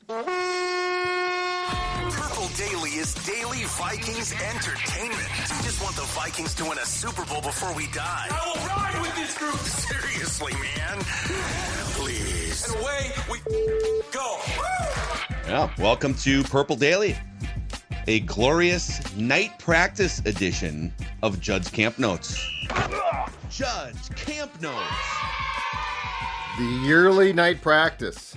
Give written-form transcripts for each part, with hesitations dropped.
Purple Daily is daily Vikings entertainment. We just want the Vikings to win a Super Bowl before we die. I will ride with this group. Seriously, man. Please. And away we go. Yeah, welcome to Purple Daily, a glorious night practice edition of Judd's Camp Notes. Judd's Camp Notes. The yearly night practice.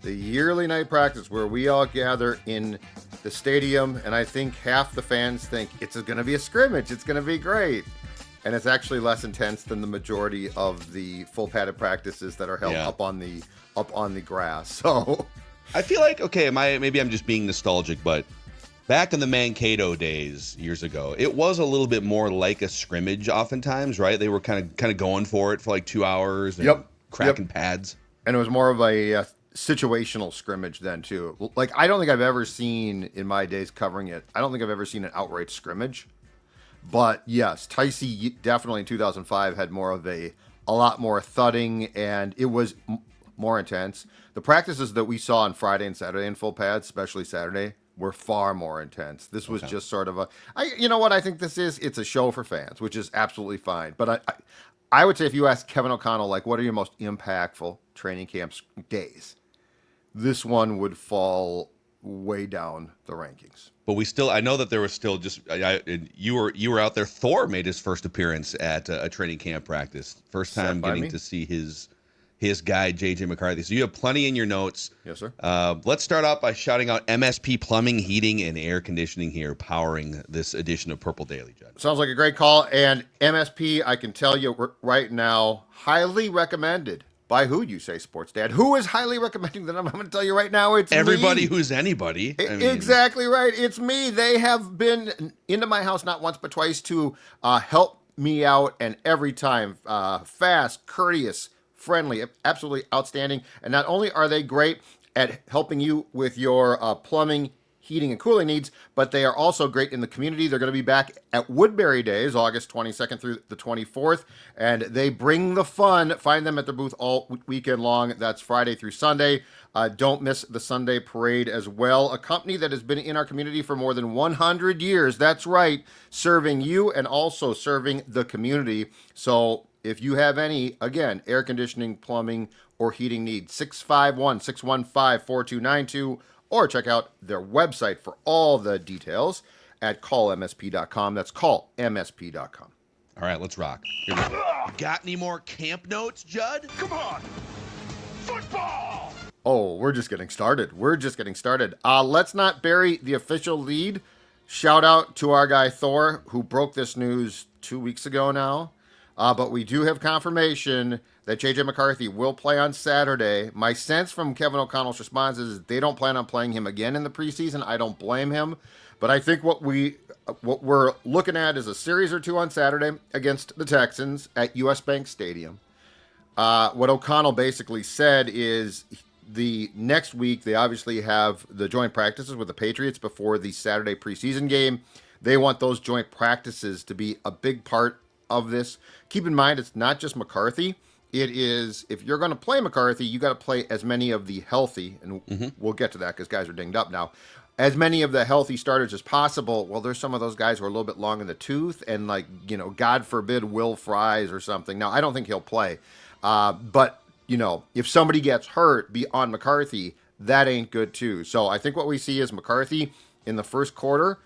The yearly night practice where we all gather in the stadium, and I think half the fans think it's going to be a scrimmage. It's going to be great. And it's actually less intense than the majority of the full padded practices that are held up on the grass. So I feel like, okay, maybe I'm just being nostalgic, but back in the Mankato days years ago, it was a little bit more like a scrimmage oftentimes, right? They were kind of going for it for like 2 hours and cracking pads. And it was more of a situational scrimmage then too. Like, I don't think I've ever seen in my days covering it, I don't think I've ever seen an outright scrimmage. But yes, Ticey definitely in 2005 had more of a lot more thudding, and it was more intense. The practices that we saw on Friday and Saturday in full pads, especially Saturday, were far more intense. This was just sort of you know what I think this is? It's a show for fans, which is absolutely fine. But I would say if you ask Kevin O'Connell, like, what are your most impactful training camps days? This one would fall way down the rankings. But I know that there was still you were out there. Thor made his first appearance at a training camp practice. First time getting to see his guy, JJ McCarthy. So you have plenty in your notes. Yes, sir. Let's start off by shouting out MSP Plumbing, Heating, and Air Conditioning here, powering this edition of Purple Daily, Judd. Sounds like a great call. And MSP, I can tell you right now, highly recommended. By who, you say, Sports Dad? Who is highly recommending them? I'm going to tell you right now, it's everybody me. Who's anybody. Exactly right. It's me. They have been into my house not once but twice to help me out, and every time fast, courteous, friendly, absolutely outstanding. And not only are they great at helping you with your plumbing, heating, and cooling needs, but they are also great in the community. They're going to be back at Woodbury Days, August 22nd through the 24th, and they bring the fun. Find them at their booth all weekend long. That's Friday through Sunday. Don't miss the Sunday parade as well. A company that has been in our community for more than 100 years. That's right, serving you and also serving the community. So if you have any, again, air conditioning, plumbing, or heating needs, 651-615-4292, or check out their website for all the details at callmsp.com. That's callmsp.com. All right, let's rock. Here we go. Got any more camp notes, Judd? Come on. Football. Oh, we're just getting started. Let's not bury the official lead. Shout out to our guy Thor, who broke this news 2 weeks ago now. But we do have confirmation that JJ McCarthy will play on Saturday. My sense from Kevin O'Connell's response is they don't plan on playing him again in the preseason. I don't blame him. But I think what we're looking at is a series or two on Saturday against the Texans at US Bank Stadium. What O'Connell basically said is the next week they obviously have the joint practices with the Patriots before the Saturday preseason game. They want those joint practices to be a big part of this. Keep in mind, it's not just McCarthy. It is, if you're going to play McCarthy, you got to play as many of the healthy, and we'll get to that because guys are dinged up now, as many of the healthy starters as possible. Well, there's some of those guys who are a little bit long in the tooth, and like, you know, God forbid Will Fries or something. Now, I don't think he'll play. But, you know, if somebody gets hurt beyond McCarthy, that ain't good too. So I think what we see is McCarthy in the first quarter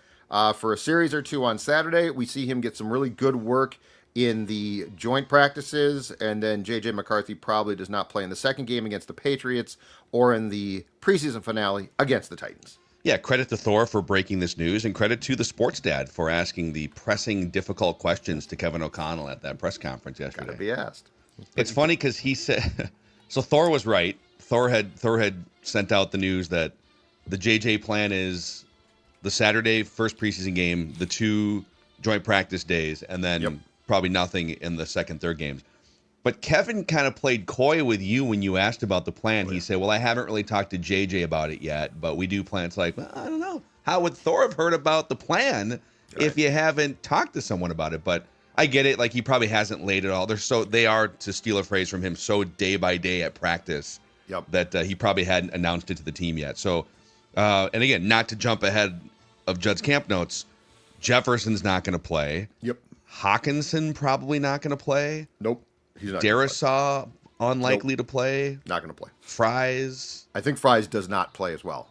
for a series or two on Saturday. We see him get some really good work in the joint practices, and then JJ McCarthy probably does not play in the second game against the Patriots or in the preseason finale against the Titans. Yeah, credit to Thor for breaking this news, and credit to the Sports Dad for asking the pressing, difficult questions to Kevin O'Connell at that press conference yesterday. Gotta be asked. It's funny because he said, so Thor was right. Thor had sent out the news that the JJ plan is the Saturday first preseason game, the 2 joint practice days, and then probably nothing in the second, third games. But Kevin kind of played coy with you when you asked about the plan. He said, well, I haven't really talked to JJ about it yet, but we do plan. It's like, well, I don't know. How would Thor have heard about the plan if you haven't talked to someone about it? But I get it. Like, he probably hasn't laid it all. They are, to steal a phrase from him, so day by day at practice Yep. that he probably hadn't announced it to the team yet. So, and again, not to jump ahead of Judd's camp notes, Jefferson's not going to play. Yep. Hawkinson probably not going to play. Nope. He's not. Gonna play. Darisaw unlikely to play. Not going to play. Fries. I think Fries does not play as well.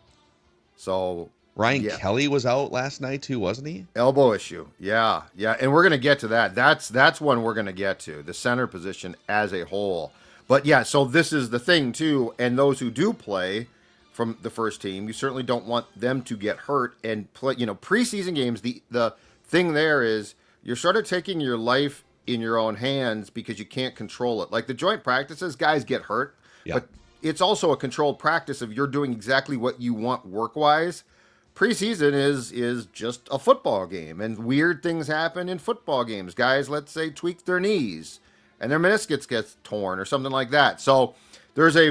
So Ryan Kelly was out last night too, wasn't he? Elbow issue. Yeah. And we're going to get to that. That's one we're going to get to, the center position as a whole. But yeah, so this is the thing too, and those who do play from the first team, you certainly don't want them to get hurt and play, preseason games. The thing there is you're sort of taking your life in your own hands because you can't control it. Like the joint practices, guys get hurt, but it's also a controlled practice of you're doing exactly what you want work-wise. Preseason is just a football game, and weird things happen in football games. Guys, let's say, tweak their knees, and their meniscus gets torn or something like that. So there's a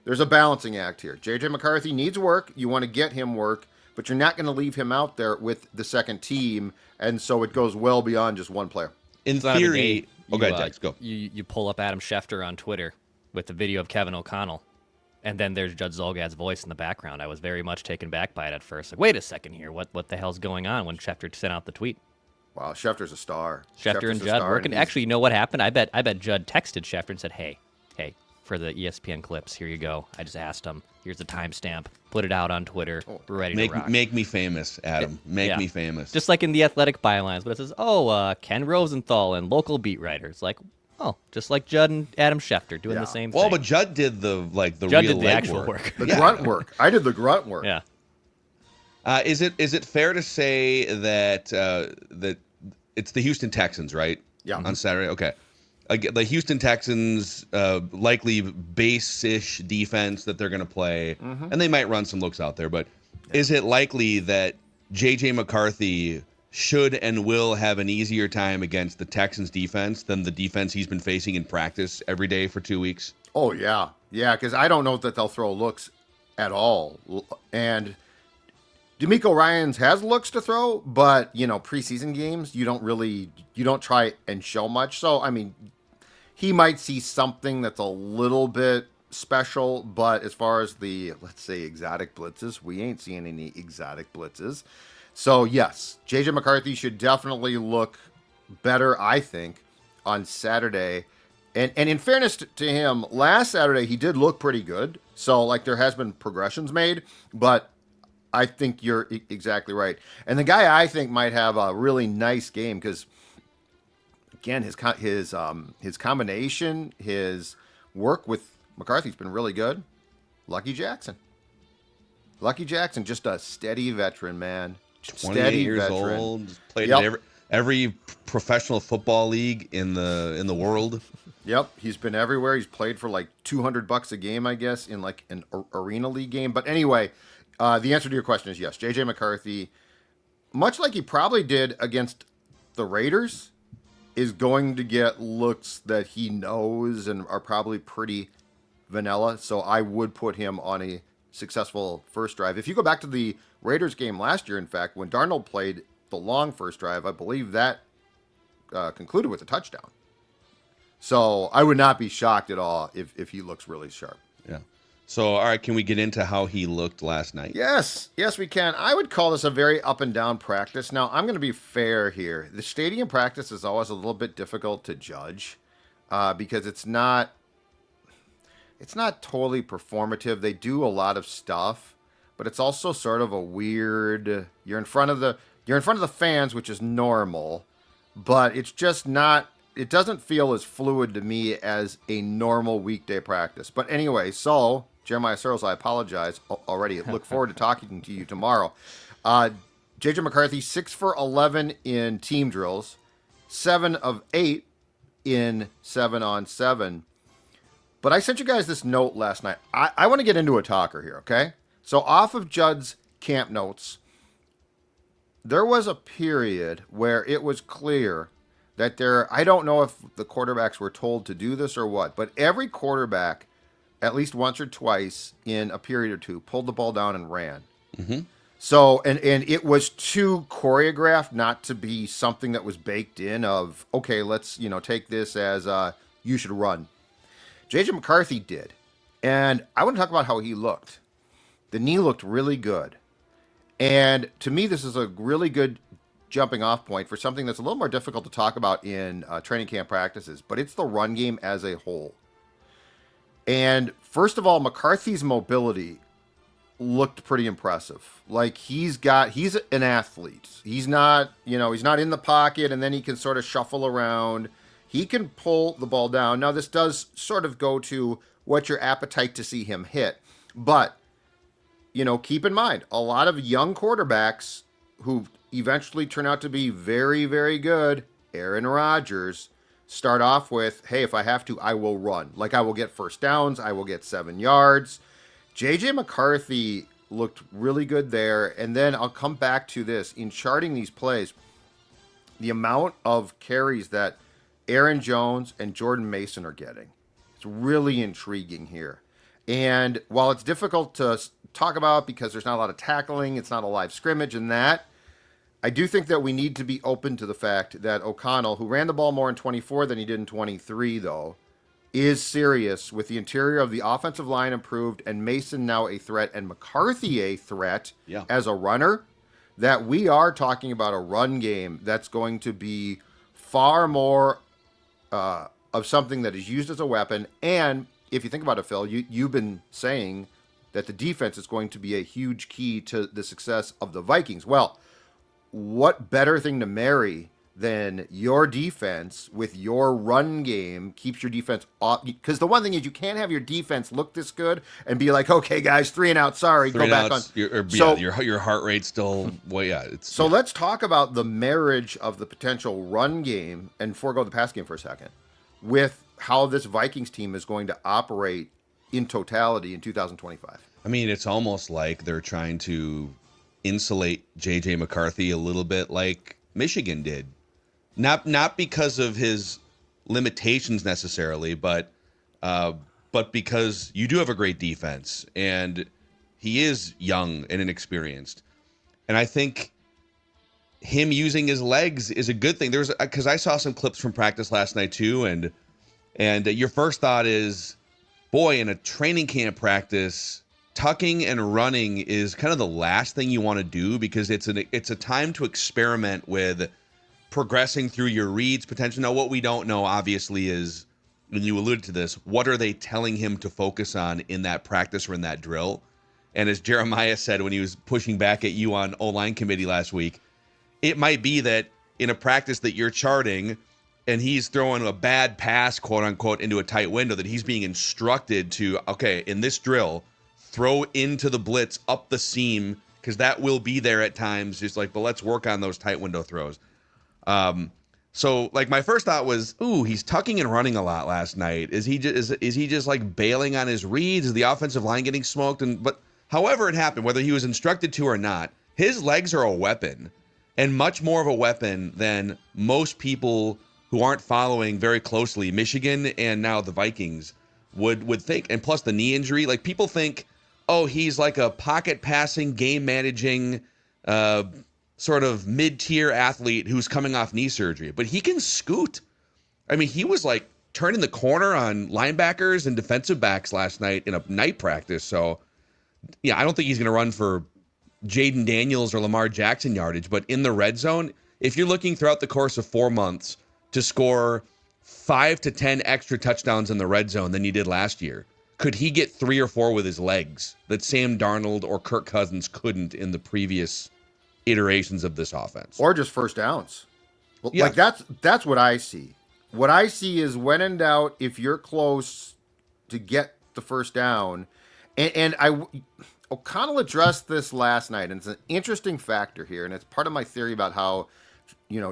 there's a balancing act here. JJ McCarthy needs work. You want to get him work, but you're not going to leave him out there with the second team, and so it goes well beyond just one player. In theory, go. You pull up Adam Schefter on Twitter with the video of Kevin O'Connell, and then there's Judd Zolgad's voice in the background. I was very much taken back by it at first. Like, wait a second here, what the hell's going on? When Schefter sent out the tweet. Wow, Schefter's a star. Schefter and Judd working. Actually, you know what happened? I bet Judd texted Schefter and said, "Hey, for the ESPN clips, here you go. I just asked him. Here's the timestamp. Put it out on Twitter. We're ready to rock." Make me famous, Adam. Make me famous. Just like in the Athletic bylines, but it says, Ken Rosenthal and local beat writers. Like, just like Judd and Adam Schefter doing the same thing. Well, but Judd did the Judd real did the actual work. The grunt work. I did the grunt work. Yeah. Is it fair to say that that it's the Houston Texans, right? Yeah. On Saturday? Okay. The Houston Texans likely base-ish defense that they're going to play, and they might run some looks out there, but is it likely that JJ McCarthy should and will have an easier time against the Texans defense than the defense he's been facing in practice every day for 2 weeks? Oh, yeah. Yeah, because I don't know that they'll throw looks at all. And D'Amico Ryans has looks to throw, but, preseason games, you don't try and show much. So, I mean, he might see something that's a little bit special, but as far as the, let's say, exotic blitzes, we ain't seeing any exotic blitzes. So, yes, JJ McCarthy should definitely look better, I think, on Saturday. And in fairness to him, last Saturday he did look pretty good. So, like, there has been progressions made, but I think you're exactly right. And the guy I think might have a really nice game because, again, his combination, his work with McCarthy's been really good. Lucky Jackson, just a steady veteran, man. 28 years old, played in every professional football league in the world. Yep, he's been everywhere. He's played for like $200 a game, I guess, in like an arena league game. But anyway, the answer to your question is yes. JJ McCarthy, much like he probably did against the Raiders, is going to get looks that he knows and are probably pretty vanilla. So I would put him on a successful first drive. If you go back to the Raiders game last year, in fact, when Darnold played the long first drive, I believe that concluded with a touchdown. So I would not be shocked at all if he looks really sharp. Yeah. So, all right, can we get into how he looked last night? Yes, we can. I would call this a very up and down practice. Now, I'm going to be fair here. The stadium practice is always a little bit difficult to judge because it's not totally performative. They do a lot of stuff, but it's also sort of a weird. You're in front of the fans, which is normal, but it's just not. It doesn't feel as fluid to me as a normal weekday practice. But anyway, so Jeremiah Searles, I apologize already. Look forward to talking to you tomorrow. JJ McCarthy, 6 for 11 in team drills, 7 of 8 in 7-on-7. But I sent you guys this note last night. I want to get into a talker here, okay? So off of Judd's camp notes, there was a period where it was clear that I don't know if the quarterbacks were told to do this or what, but every quarterback, at least once or twice in a period or two, pulled the ball down and ran. Mm-hmm. So, and it was too choreographed not to be something that was baked in of, okay, let's, take this as you should run. JJ McCarthy did. And I want to talk about how he looked. The knee looked really good. And to me, this is a really good jumping off point for something that's a little more difficult to talk about in training camp practices, but it's the run game as a whole. And first of all, McCarthy's mobility looked pretty impressive. Like he's an athlete. He's not in the pocket and then he can sort of shuffle around. He can pull the ball down. Now this does sort of go to what's your appetite to see him hit. But keep in mind, a lot of young quarterbacks who eventually turn out to be very, very good, Aaron Rodgers, start off with, hey, if I have to, I will run. Like I will get first downs, I will get 7 yards. JJ McCarthy looked really good there. And then I'll come back to this. In charting these plays, the amount of carries that Aaron Jones and Jordan Mason are getting, it's really intriguing here. And while it's difficult to talk about because there's not a lot of tackling, it's not a live scrimmage and that, I do think that we need to be open to the fact that O'Connell, who ran the ball more in 24 than he did in 23, though, is serious with the interior of the offensive line improved and Mason now a threat and McCarthy a threat as a runner, that we are talking about a run game that's going to be far more of something that is used as a weapon. And if you think about it, Phil, you've been saying that the defense is going to be a huge key to the success of the Vikings. Well, what better thing to marry than your defense with your run game keeps your defense off? Because the one thing is you can't have your defense look this good and be like, okay, guys, 3 and out, sorry, go back on. Your heart rate's still Let's talk about the marriage of the potential run game and forego the pass game for a second with how this Vikings team is going to operate in totality in 2025. I mean, it's almost like they're trying to insulate JJ McCarthy a little bit like Michigan did. Not because of his limitations necessarily, but because you do have a great defense and he is young and inexperienced. And I think him using his legs is a good thing. Because I saw some clips from practice last night too, and your first thought is, boy, in a training camp practice, tucking and running is kind of the last thing you want to do because it's a time to experiment with progressing through your reads potentially. Now, what we don't know, obviously, is, and you alluded to this, what are they telling him to focus on in that practice or in that drill? And as Jeremiah said when he was pushing back at you on O-line committee last week, it might be that in a practice that you're charting and he's throwing a bad pass, quote unquote, into a tight window, that he's being instructed to, okay, in this drill, throw into the blitz up the seam, because that will be there at times. Just like, but let's work on those tight window throws. So like my first thought was, ooh, he's tucking and running a lot last night. Is he just like bailing on his reads? Is the offensive line getting smoked? But however it happened, whether he was instructed to or not, his legs are a weapon, and much more of a weapon than most people who aren't following very closely Michigan and now the Vikings would think. And plus the knee injury, like people think, oh, he's like a pocket passing, game managing, sort of mid-tier athlete who's coming off knee surgery, but he can scoot. I mean, he was like turning the corner on linebackers and defensive backs last night in a night practice. So yeah, I don't think he's going to run for Jaden Daniels or Lamar Jackson yardage, but in the red zone, if you're looking throughout the course of 4 months to score 5 to 10 extra touchdowns in the red zone than you did last year, could he get 3 or 4 with his legs that Sam Darnold or Kirk Cousins couldn't in the previous iterations of this offense? Or just first downs. Well, yeah. Like that's what I see. What I see is when in doubt, if you're close to get the first down, and O'Connell addressed this last night, and it's an interesting factor here, and it's part of my theory about how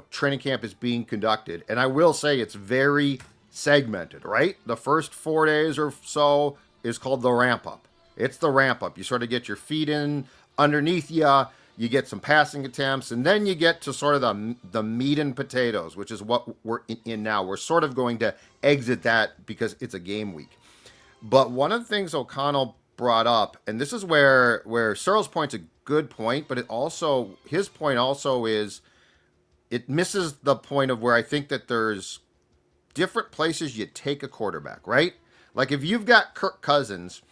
training camp is being conducted. And I will say it's very segmented, right? The first 4 days or so is called the ramp up. It's the ramp up. You sort of get your feet in underneath you get some passing attempts, and then you get to sort of the meat and potatoes, which is what we're in now. We're sort of going to exit that because it's a game week. But one of the things O'Connell brought up, and this is where Searle's point's a good point, but his point also is it misses the point of where I think that there's different places you take a quarterback, right? Like if you've got Kirk Cousins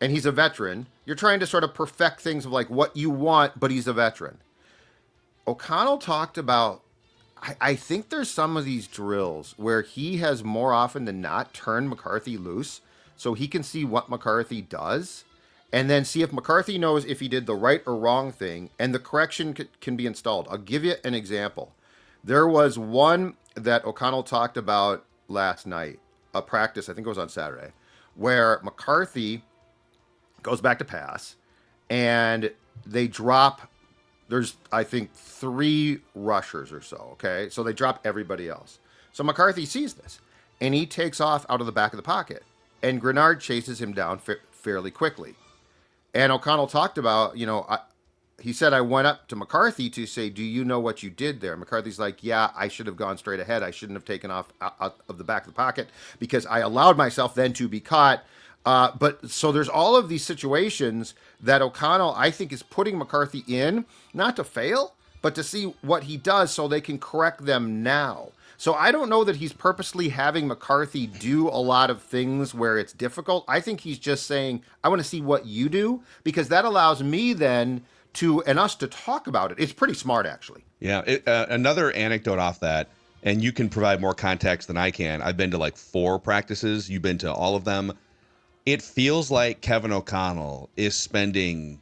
and he's a veteran, you're trying to sort of perfect things of like what you want, but he's a veteran. O'Connell talked about, I think there's some of these drills where he has more often than not turned McCarthy loose so he can see what McCarthy does and then see if McCarthy knows if he did the right or wrong thing and the correction can be installed. I'll give you an example. There was one that O'Connell talked about last night, a practice, I think it was on Saturday, where McCarthy goes back to pass and they drop, there's, I think, 3 rushers or so, okay? So they drop everybody else. So McCarthy sees this and he takes off out of the back of the pocket and Grenard chases him down fairly quickly. And O'Connell talked about, he said, I went up to McCarthy to say, do you know what you did there? McCarthy's like, yeah, I should have gone straight ahead. I shouldn't have taken off out of the back of the pocket because I allowed myself then to be caught. But so there's all of these situations that O'Connell, I think, is putting McCarthy in, not to fail, but to see what he does so they can correct them now. So I don't know that he's purposely having McCarthy do a lot of things where it's difficult. I think he's just saying, I want to see what you do, because that allows me then and us to talk about it. It's pretty smart, actually. Yeah. Another anecdote off that, and you can provide more context than I can. I've been to like 4 practices. You've been to all of them. It feels like Kevin O'Connell is spending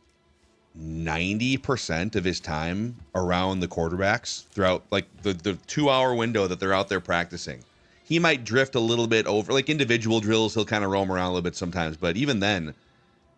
90% of his time around the quarterbacks throughout like the 2-hour window that they're out there practicing. He might drift a little bit over, like individual drills, he'll kind of roam around a little bit sometimes. But even then,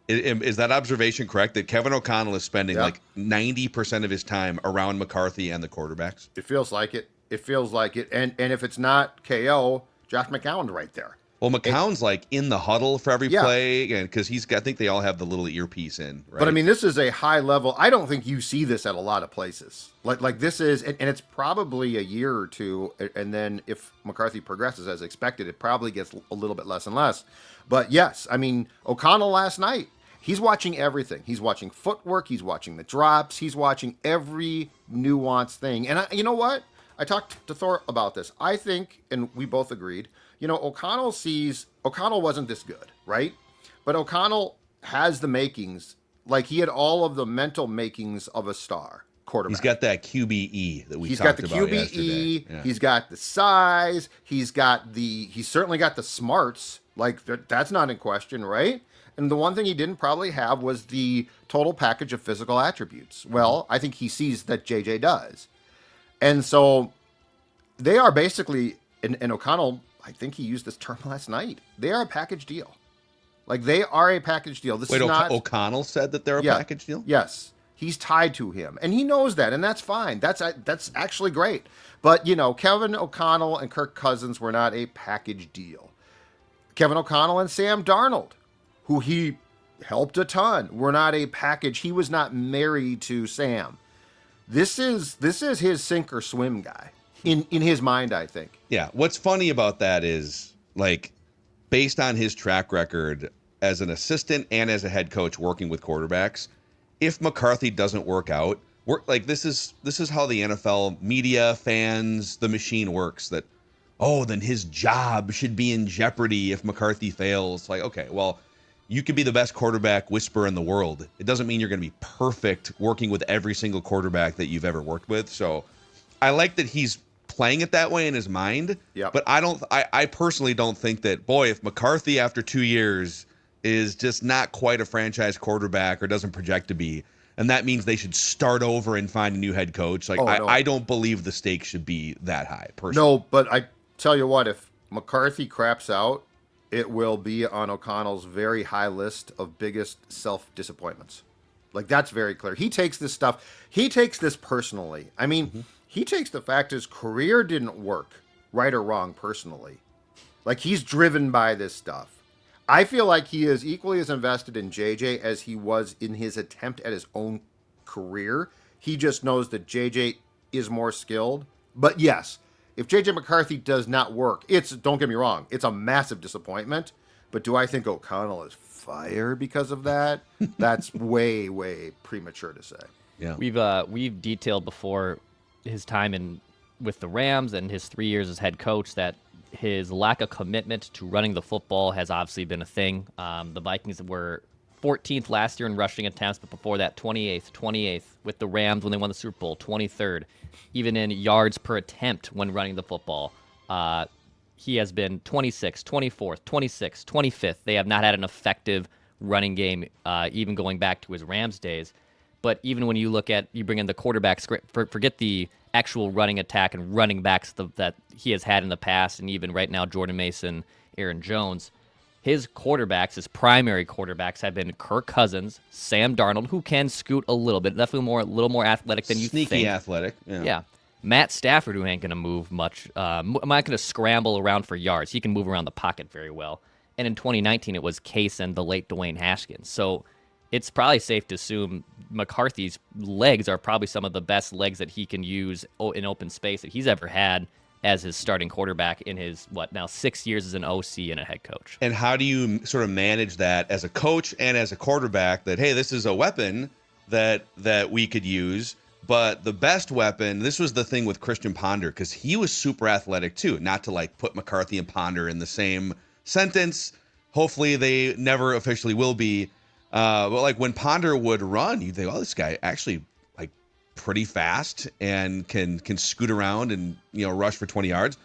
is that observation correct that Kevin O'Connell is spending like 90% of his time around McCarthy and the quarterbacks? It feels like it. It feels like it. And if it's not KO, Josh McCown's right there. Well, McCown's like in the huddle for every play, and because I think they all have the little earpiece in. Right? But I mean, this is a high level. I don't think you see this at a lot of places. Like this is, and it's probably a year or two, and then if McCarthy progresses as expected, it probably gets a little bit less and less. But yes, I mean, O'Connell last night, he's watching everything. He's watching footwork. He's watching the drops. He's watching every nuanced thing. And you know what? I talked to Thor about this. I think, and we both agreed, O'Connell wasn't this good, right? But O'Connell has the makings, like he had all of the mental makings of a star quarterback. He's got that QBE that we He's talked got the about QBE. yesterday. Yeah. He's got the size. He's certainly got the smarts. Like that's not in question, right? And the one thing he didn't probably have was the total package of physical attributes. Well, I think he sees that JJ does. And so they are basically, and O'Connell, I think he used this term last night, they are a package deal. Like they are a package deal. This is not O'Connell said that they're a package deal? Yes. He's tied to him, and he knows that, and that's fine. That's actually great. But, Kevin O'Connell and Kirk Cousins were not a package deal. Kevin O'Connell and Sam Darnold, who he helped a ton, were not a package. He was not married to Sam. This is his sink or swim guy in his mind, I think. Yeah. What's funny about that is, like, based on his track record as an assistant and as a head coach working with quarterbacks, if McCarthy doesn't work out, this is how the NFL media, fans, the machine works. That, then his job should be in jeopardy if McCarthy fails. Like, okay, well, you could be the best quarterback whisperer in the world. It doesn't mean you're going to be perfect working with every single quarterback that you've ever worked with. So I like that he's playing it that way in his mind. Yep. But I personally don't think that, boy, if McCarthy after 2 years is just not quite a franchise quarterback or doesn't project to be, and that means they should start over and find a new head coach. Like, no. I don't believe the stakes should be that high, personally. No, but I tell you what, if McCarthy craps out, it will be on O'Connell's very high list of biggest self-disappointments. Like, that's very clear. He takes this personally. I mean, he takes the fact his career didn't work, right or wrong, personally. Like, he's driven by this stuff. I feel like he is equally as invested in JJ as he was in his attempt at his own career. He just knows that JJ is more skilled. But yes, if JJ McCarthy does not work, don't get me wrong, it's a massive disappointment. But do I think O'Connell is fired because of that? That's way, way premature to say. Yeah. We've detailed before his time with the Rams and his 3 years as head coach that his lack of commitment to running the football has obviously been a thing. The Vikings were 14th last year in rushing attempts, but before that, 28th with the Rams when they won the Super Bowl, 23rd. Even in yards per attempt when running the football, he has been 26th, 24th, 26th, 25th. They have not had an effective running game, even going back to his Rams days. But even when you bring in the quarterbacks, forget the actual running attack and running backs that he has had in the past, and even right now, Jordan Mason, Aaron Jones, his primary quarterbacks have been Kirk Cousins, Sam Darnold, who can scoot a little bit, definitely a little more athletic than you think. Sneaky athletic, yeah. Matt Stafford, who ain't going to move much, I'm not going to scramble around for yards. He can move around the pocket very well. And in 2019, it was Case and the late Dwayne Haskins. So it's probably safe to assume McCarthy's legs are probably some of the best legs that he can use in open space that he's ever had as his starting quarterback in his, 6 years as an OC and a head coach. And how do you sort of manage that as a coach and as a quarterback that, hey, this is a weapon that we could use, but the best weapon, this was the thing with Christian Ponder, because he was super athletic too, not to like put McCarthy and Ponder in the same sentence. Hopefully they never officially will be. But like when Ponder would run, you think, oh, this guy actually like pretty fast and can scoot around and, rush for 20 yards.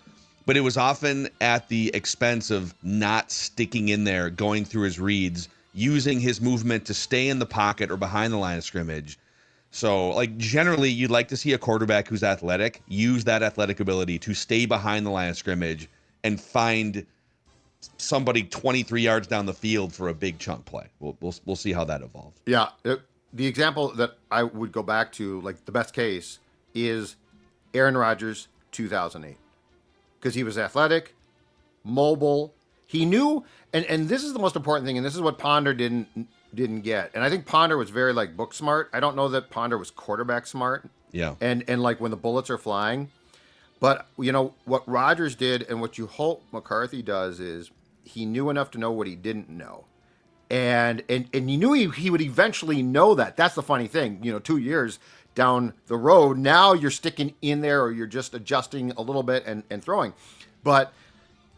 But it was often at the expense of not sticking in there, going through his reads, using his movement to stay in the pocket or behind the line of scrimmage. So like generally you'd like to see a quarterback who's athletic use that athletic ability to stay behind the line of scrimmage and find somebody 23 yards down the field for a big chunk play. We'll see how that evolves. Yeah, the example that I would go back to, like the best case, is Aaron Rodgers 2008, because he was athletic, mobile. He knew, and this is the most important thing, and this is what Ponder didn't get. And I think Ponder was very like book smart. I don't know that Ponder was quarterback smart. Yeah. And like when the bullets are flying. But, what Rodgers did and what you hope McCarthy does is he knew enough to know what he didn't know. And he knew he would eventually know that. That's the funny thing. 2 years down the road, now you're sticking in there or you're just adjusting a little bit and throwing. But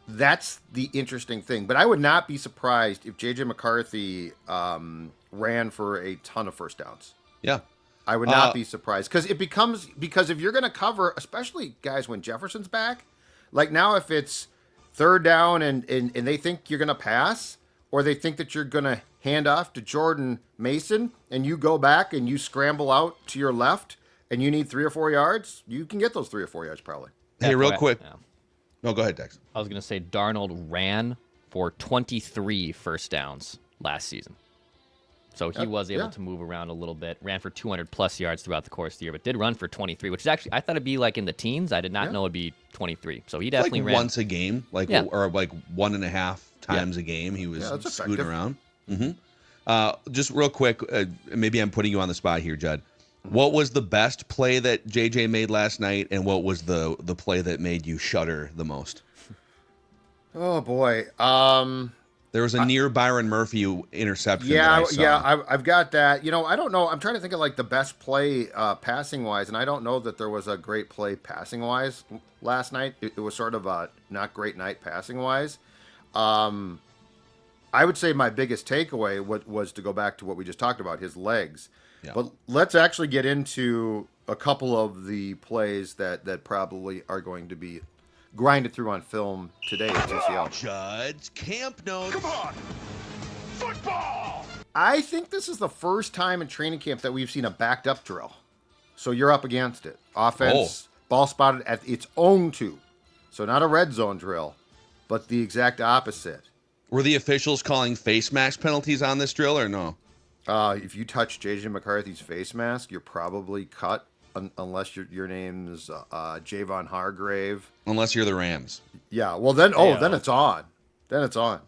that's the interesting thing. But I would not be surprised if JJ McCarthy ran for a ton of first downs. Yeah. I would not be surprised because if you're going to cover, especially guys when Jefferson's back, like now if it's third down and they think you're going to pass or they think that you're going to hand off to Jordan Mason and you go back and you scramble out to your left and you need 3 or 4 yards, you can get those 3 or 4 yards probably. Hey, real quick. Yeah. No, go ahead, Dex. I was going to say Darnold ran for 23 first downs last season. So he was able to move around a little bit, ran for 200-plus yards throughout the course of the year, but did run for 23, which is actually, I thought it'd be like in the teens. I did not know it'd be 23. So he definitely like ran. Once a game, or like 1.5 times a game, he was scooting around. Just real quick, maybe I'm putting you on the spot here, Judd. What was the best play that JJ made last night, and what was the play that made you shudder the most? Oh, boy. There was a near Byron Murphy interception. Yeah, I've got that. I don't know. I'm trying to think of like the best play passing wise, and I don't know that there was a great play passing wise last night. It was sort of a not great night passing wise. I would say my biggest takeaway was to go back to what we just talked about, his legs. Yeah. But let's actually get into a couple of the plays that probably are going to be grinded through on film today at TCL. Judd's camp notes. Come on! Football! I think this is the first time in training camp that we've seen a backed up drill. So you're up against it. Offense, ball spotted at its own 2. So not a red zone drill, but the exact opposite. Were the officials calling face mask penalties on this drill or no? If you touch JJ McCarthy's face mask, you're probably cut. Unless your name's Javon Hargrave. Unless you're the Rams. Yeah, well then it's on. Then it's on.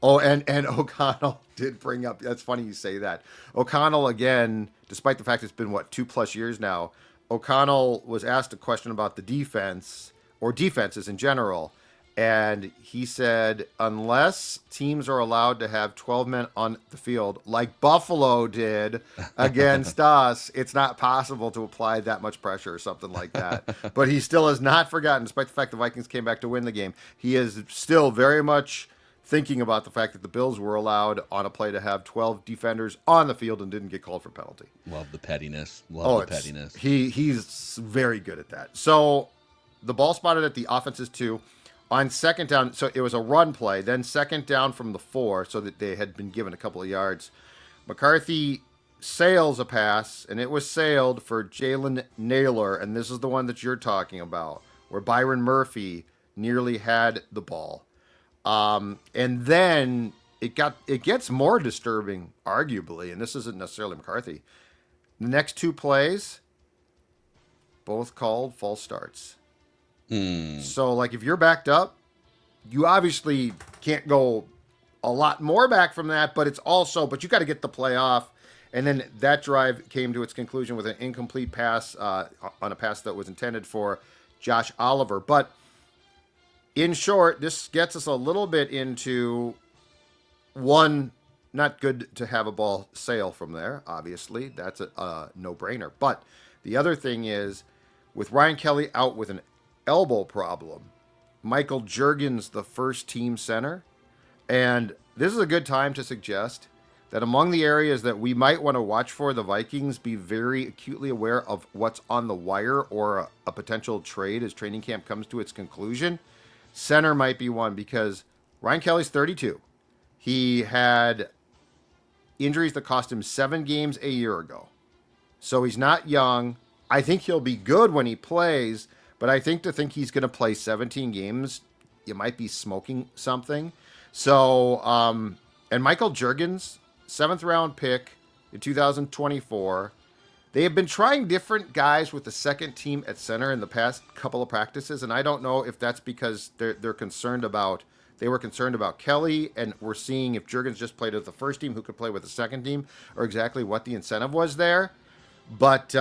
Oh, and O'Connell did bring up, that's funny you say that. O'Connell, again, despite the fact it's been, 2+ years now, O'Connell was asked a question about the defense, or defenses in general, And he said, unless teams are allowed to have 12 men on the field, like Buffalo did against us, it's not possible to apply that much pressure or something like that. But he still has not forgotten, despite the fact the Vikings came back to win the game. He is still very much thinking about the fact that the Bills were allowed on a play to have 12 defenders on the field and didn't get called for penalty. Love the pettiness. Love the pettiness. He's very good at that. So the ball spotted at the offense's 2. On second down, so it was a run play, then second down from the 4, so that they had been given a couple of yards. McCarthy sails a pass, and it was sailed for Jalen Naylor, and this is the one that you're talking about, where Byron Murphy nearly had the ball. And then it gets more disturbing, arguably, and this isn't necessarily McCarthy. The next 2 plays, both called false starts. So, like, if you're backed up, you obviously can't go a lot more back from that, but you got to get the play off. And then that drive came to its conclusion with an incomplete pass on a pass that was intended for Josh Oliver. But in short, this gets us a little bit into one, not good to have a ball sail from there, obviously. That's a no-brainer. But the other thing is, with Ryan Kelly out with an elbow problem, Michael Juergens, the first team center, and this is a good time to suggest that among the areas that we might want to watch for the Vikings, be very acutely aware of what's on the wire or a potential trade as training camp comes to its conclusion. Center might be one, because Ryan Kelly's 32. He had injuries that cost him 7 games a year ago. So he's not young. I think he'll be good when he plays, but I think he's going to play 17 games, you might be smoking something. So, and Michael Juergens, 7th round pick in 2024. They have been trying different guys with the second team at center in the past couple of practices, and I don't know if that's because they were concerned about Kelly, and we're seeing if Juergens just played with the first team, who could play with the second team, or exactly what the incentive was there. But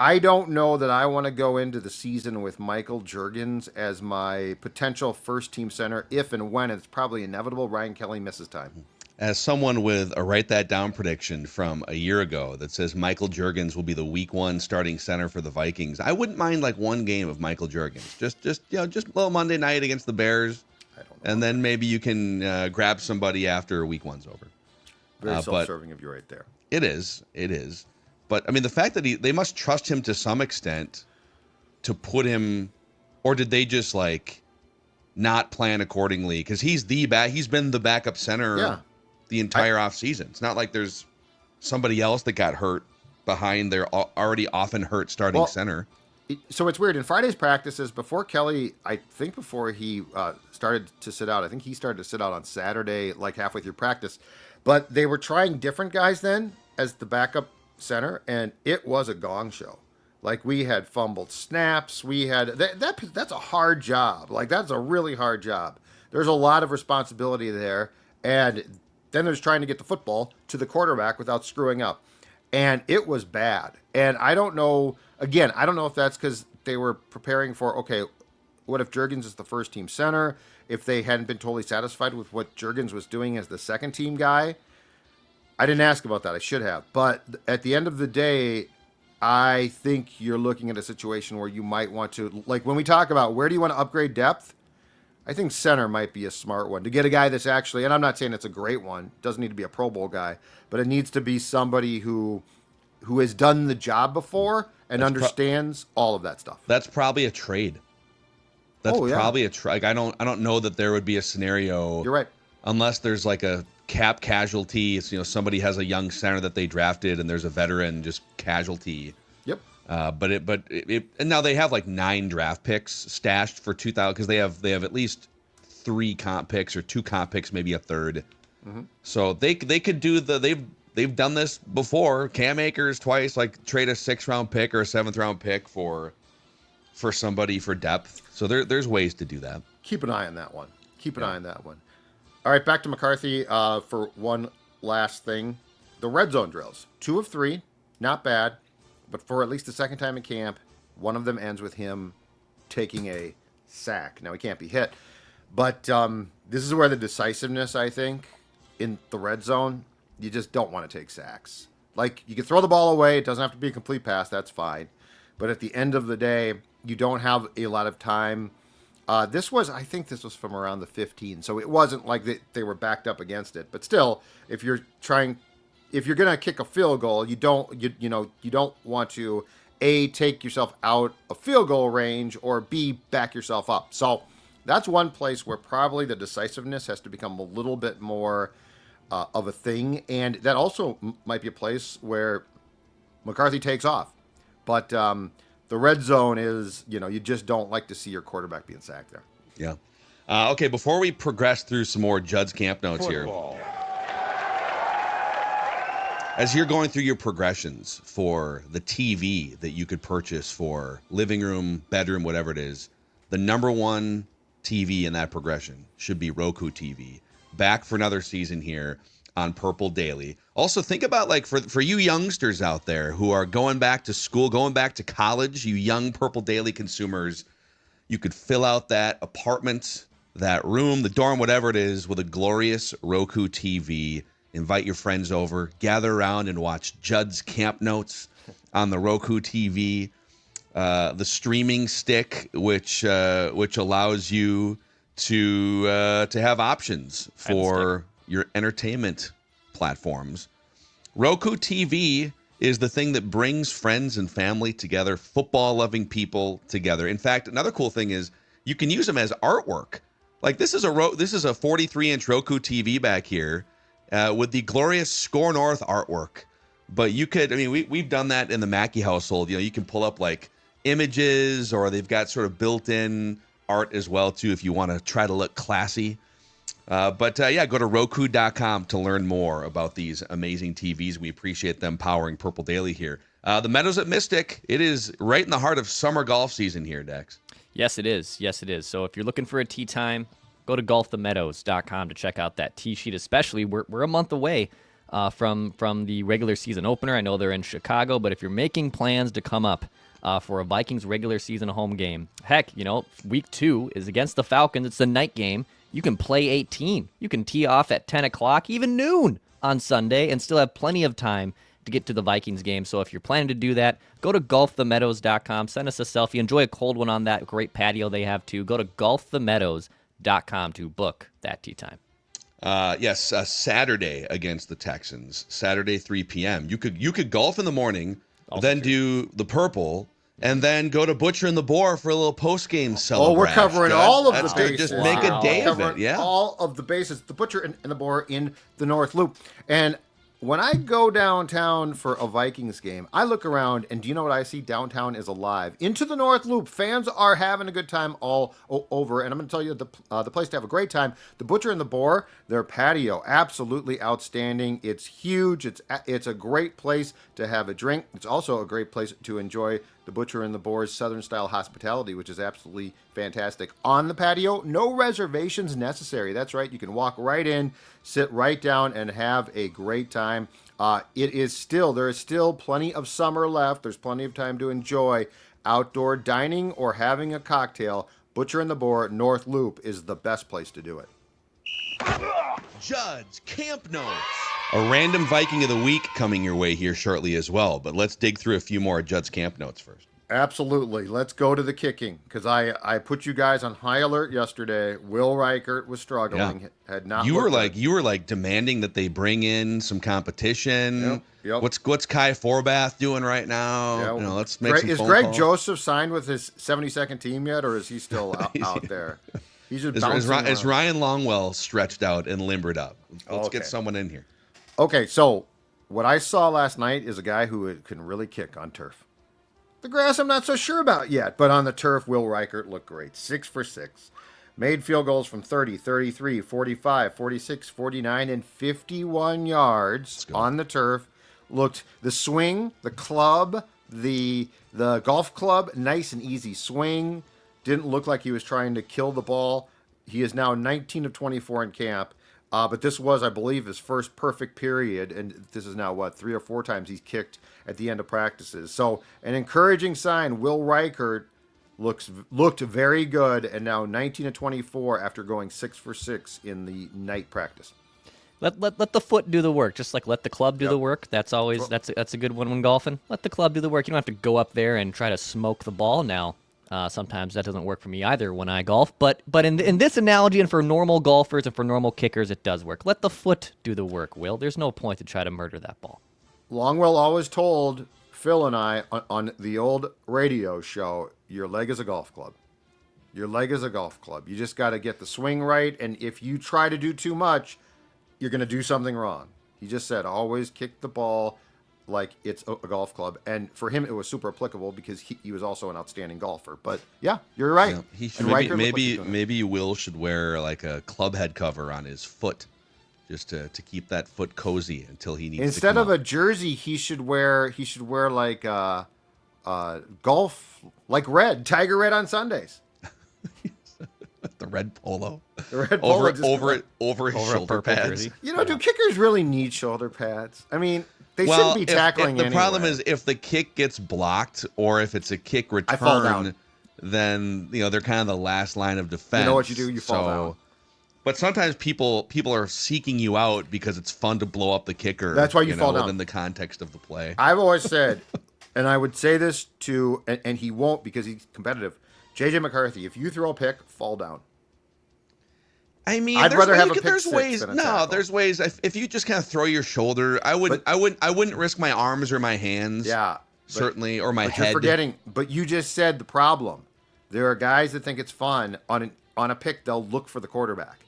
I don't know that I want to go into the season with Michael Juergens as my potential first-team center if and when it's probably inevitable Ryan Kelly misses time. As someone with a write that down prediction from a year ago that says Michael Juergens will be the week 1 starting center for the Vikings, I wouldn't mind like one game of Michael Juergens. Just a little Monday night against the Bears, and then maybe you can grab somebody after week 1's over. Very self-serving of you right there. It is. But, I mean, the fact that they must trust him to some extent to put him, or did they just, like, not plan accordingly? Because he's been the backup center the entire offseason. It's not like there's somebody else that got hurt behind their already often hurt starting center. So it's weird. In Friday's practices, before Kelly, before he started to sit out, I think he started to sit out on Saturday, like halfway through practice. But they were trying different guys then as the backup center, and it was a gong show. Like, we had fumbled snaps, we had that's a hard job. Like, that's a really hard job. There's a lot of responsibility there, and then there's trying to get the football to the quarterback without screwing up, and it was bad. And I don't know if that's because they were preparing for, okay, what if Juergens is the first team center, if they hadn't been totally satisfied with what Juergens was doing as the second team guy. I didn't ask about that. I should have. But at the end of the day, I think you're looking at a situation where you might want to, like, when we talk about where do you want to upgrade depth, I think center might be a smart one to get a guy that's actually, and I'm not saying it's a great one, doesn't need to be a Pro Bowl guy, but it needs to be somebody who has done the job before and understands all of that stuff. That's probably a trade. Probably a trade. Like, I don't know that there would be a scenario. You're right. Unless there's like a cap casualty. It's, somebody has a young center that they drafted and there's a veteran just casualty. Yep. And now they have like 9 draft picks stashed for 2000 because they have at least 3 comp picks or 2 comp picks, maybe a third. Mm-hmm. So they could do they've done this before. Cam Akers twice, like, trade a 6th round pick or a 7th round pick for somebody for depth. So there's ways to do that. Keep an eye on that one. All right, back to McCarthy for one last thing. The red zone drills. 2 of 3, not bad, but for at least the second time in camp, one of them ends with him taking a sack. Now, he can't be hit, But this is where the decisiveness, I think, in the red zone, you just don't want to take sacks. Like, you can throw the ball away. It doesn't have to be a complete pass. That's fine. But at the end of the day, you don't have a lot of time. I think this was from around the 15. So it wasn't like they were backed up against it. But still, if you're going to kick a field goal, you don't want to A, take yourself out of field goal range, or B, back yourself up. So that's one place where probably the decisiveness has to become a little bit more of a thing. And that also might be a place where McCarthy takes off. But the red zone is, you just don't like to see your quarterback being sacked there. Yeah. Okay, before we progress through some more Judd's camp notes Football. here, as you're going through your progressions for the TV that you could purchase for living room, bedroom, whatever it is, the number one TV in that progression should be Roku TV. Back for another season here on Purple Daily. Also, think about, like, for you youngsters out there who are going back to school, going back to college, you young Purple Daily consumers, you could fill out that apartment, that room, the dorm, whatever it is, with a glorious Roku TV. Invite your friends over, gather around and watch Judd's camp notes on the Roku TV. The streaming stick, which allows you to have options for your entertainment platforms. Roku TV is the thing that brings friends and family together, football-loving people together. In fact, another cool thing is you can use them as artwork. Like, this is a 43-inch Roku TV back here with the glorious Score North artwork. But you could, we've done that in the Mackey household. You can pull up like images, or they've got sort of built-in art as well too if you want to try to look classy. But go to Roku.com to learn more about these amazing TVs. We appreciate them powering Purple Daily here. The Meadows at Mystic, it is right in the heart of summer golf season here, Dex. Yes, it is. Yes, it is. So if you're looking for a tee time, go to golfthemeadows.com to check out that tee sheet. Especially, we're a month away from the regular season opener. I know they're in Chicago, but if you're making plans to come up for a Vikings regular season home game, heck, week 2 is against the Falcons. It's the night game. You can play 18. You can tee off at 10 o'clock, even noon on Sunday, and still have plenty of time to get to the Vikings game. So if you're planning to do that, go to golfthemeadows.com. Send us a selfie. Enjoy a cold one on that great patio they have, too. Go to golfthemeadows.com to book that tee time. Yes, Saturday against the Texans. Saturday, 3 p.m. You could golf in the morning, also then do the purple, and then go to Butcher and the Boar for a little post-game celebration. Oh, we're covering all of the bases. Just make a day of it, yeah. All of the bases. The Butcher and the Boar in the North Loop. And when I go downtown for a Vikings game, I look around, and do you know what I see? Downtown is alive. Into the North Loop, fans are having a good time all over. And I'm going to tell you the place to have a great time. The Butcher and the Boar, their patio, absolutely outstanding. It's huge. It's a great place to have a drink. It's also a great place to enjoy the Butcher and the Boar's Southern-style hospitality, which is absolutely fantastic. On the patio, no reservations necessary. That's right. You can walk right in, sit right down, and have a great time. There is still plenty of summer left. There's plenty of time to enjoy outdoor dining or having a cocktail. Butcher and the Boar, North Loop is the best place to do it. Judd's Camp Notes. A random Viking of the week coming your way here shortly as well. But let's dig through a few more Judd's Camp Notes first. Absolutely. Let's go to the kicking, because I put you guys on high alert yesterday. Will Reichert was struggling. Yeah. Had not. You were like demanding that they bring in some competition. Yep. What's Kai Forbath doing right now? Yep. Let's make some Is phone Greg calls. Joseph signed with his 72nd team yet, or is he still out there? He's just bouncing is Ryan Longwell stretched out and limbered up? Let's get someone in here. Okay, so what I saw last night is a guy who can really kick on turf. The grass I'm not so sure about yet, but on the turf, Will Reichert looked great. 6 for 6. Made field goals from 30, 33, 45, 46, 49, and 51 yards on the turf. Looked the swing, the club, the golf club, nice and easy swing. Didn't look like he was trying to kill the ball. He is now 19 of 24 in camp. But this was, I believe, his first perfect period, and this is now, 3 or 4 times he's kicked at the end of practices. So an encouraging sign. Will Reichert looked very good, and now 19-24 after going 6 for 6 in the night practice. Let the foot do the work, just like let the club do the work. That's always that's a good one when golfing. Let the club do the work. You don't have to go up there and try to smoke the ball. Now, sometimes that doesn't work for me either when I golf. But in this analogy and for normal golfers and for normal kickers, it does work. Let the foot do the work, Will. There's no point to try to murder that ball. Longwell always told Phil and I on the old radio show, your leg is a golf club. Your leg is a golf club. You just got to get the swing right, and if you try to do too much, you're going to do something wrong. He just said, always kick the ball like it's a golf club. And for him, it was super applicable because he was also an outstanding golfer. But yeah, you're right. Yeah, he should And maybe Will should wear like a club head cover on his foot just to keep that foot cozy until he needs Instead to of a jersey, he should wear like golf, like red, tiger red on Sundays. the red polo. The red polo over his shoulder pads. Jersey. You know, do kickers really need shoulder pads? I mean, they Well, shouldn't be tackling the problem anyway. is if the kick gets blocked or if it's a kick I fall return, down. then they're kind of the last line of defense. You know what you do? You fall down. But sometimes people are seeking you out because it's fun to blow up the kicker. That's why you fall down. within the context of the play. I've always said, and I would say this to, and he won't because he's competitive, JJ McCarthy, if you throw a pick, fall down. I mean, I'd rather have a pick there's six ways. than a No, tackle. there's ways. If you just kind of throw your shoulder, I wouldn't risk my arms or my hands. Yeah. certainly, or my But head. you're forgetting, but you just said the problem. There are guys that think it's fun on a pick, they'll look for the quarterback.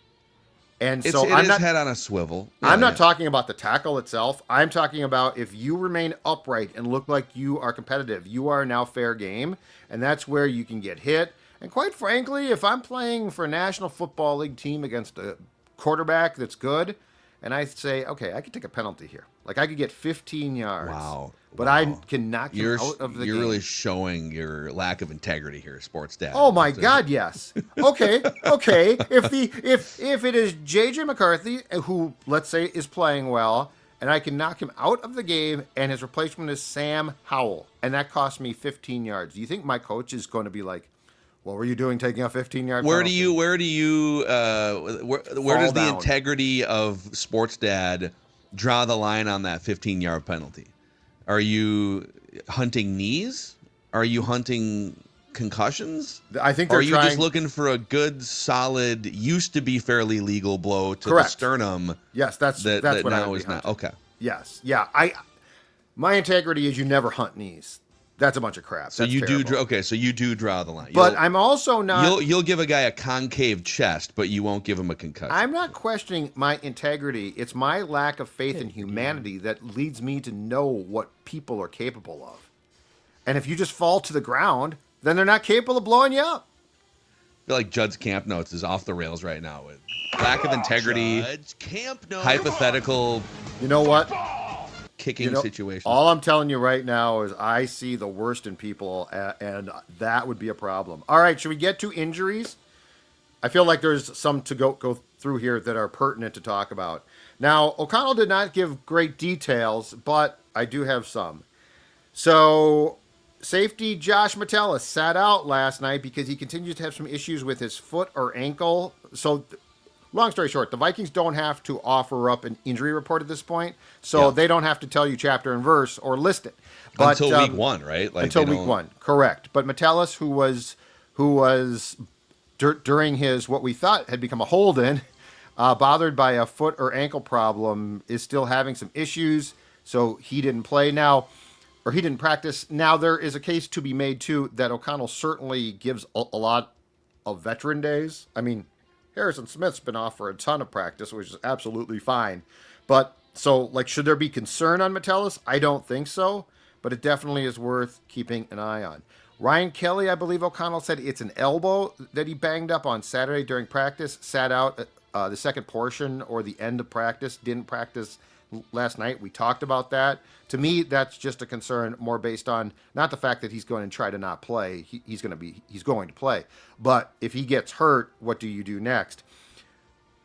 And so It I'm is not head on a swivel. I'm Yeah, not talking about the tackle itself. I'm talking about if you remain upright and look like you are competitive, you are now fair game, and that's where you can get hit. And quite frankly, if I'm playing for a National Football League team against a quarterback that's good, and I say, okay, I could take a penalty here. Like I could get 15 yards. Wow. But Wow. I can knock him out of the game. You're really showing your lack of integrity here, sports dad. Oh my God, yes. Okay. If it is JJ McCarthy, who let's say is playing well, and I can knock him out of the game, and his replacement is Sam Howell, and that cost me 15 yards. Do you think my coach is going to be like, "What were you doing taking a 15-yard Where penalty?" where does the down. integrity of sports dad draw the line on that 15-yard penalty? Are you hunting knees? Are you hunting concussions? I think Or they're are you trying. just looking for a good, solid, used to be fairly legal blow to Correct. the sternum? Yes, that's that what I now would is be not hunting. okay. Yes, yeah. My integrity is you never hunt knees. That's a bunch of crap. So That's you terrible. do okay. So you do draw the line. But I'm also not. You'll give a guy a concave chest, but you won't give him a concussion. I'm not questioning my integrity. It's my lack of faith in humanity that leads me to know what people are capable of. And if you just fall to the ground, then they're not capable of blowing you up. I feel like Judd's camp notes is off the rails right now with lack of integrity, hypothetical You know what? kicking situation. All I'm telling you right now is I see the worst in people, and that would be a problem. All right, should we get to injuries? I feel like there's some to go through here that are pertinent to talk about. Now, O'Connell did not give great details, but I do have some. So, safety Josh Metellus sat out last night because he continues to have some issues with his foot or ankle. So, long story short, the Vikings don't have to offer up an injury report at this point, so Yeah. they don't have to tell you chapter and verse or list it. But, until week 1, right? Like until they week don't- 1, correct. But Metellus, who was during his what we thought had become a hold-in, bothered by a foot or ankle problem, is still having some issues. So he didn't play now, or he didn't practice. Now there is a case to be made too that O'Connell certainly gives a lot of veteran days. I mean, Harrison Smith's been off for a ton of practice, which is absolutely fine. But so, like, should there be concern on Metellus? I don't think so, but it definitely is worth keeping an eye on. Ryan Kelly, I believe O'Connell said it's an elbow that he banged up on Saturday during practice, sat out the second portion or the end of practice, didn't practice last night. We talked about that. To me, that's just a concern more based on not the fact that he's going to try to not play. He's going to play. But if he gets hurt, what do you do next?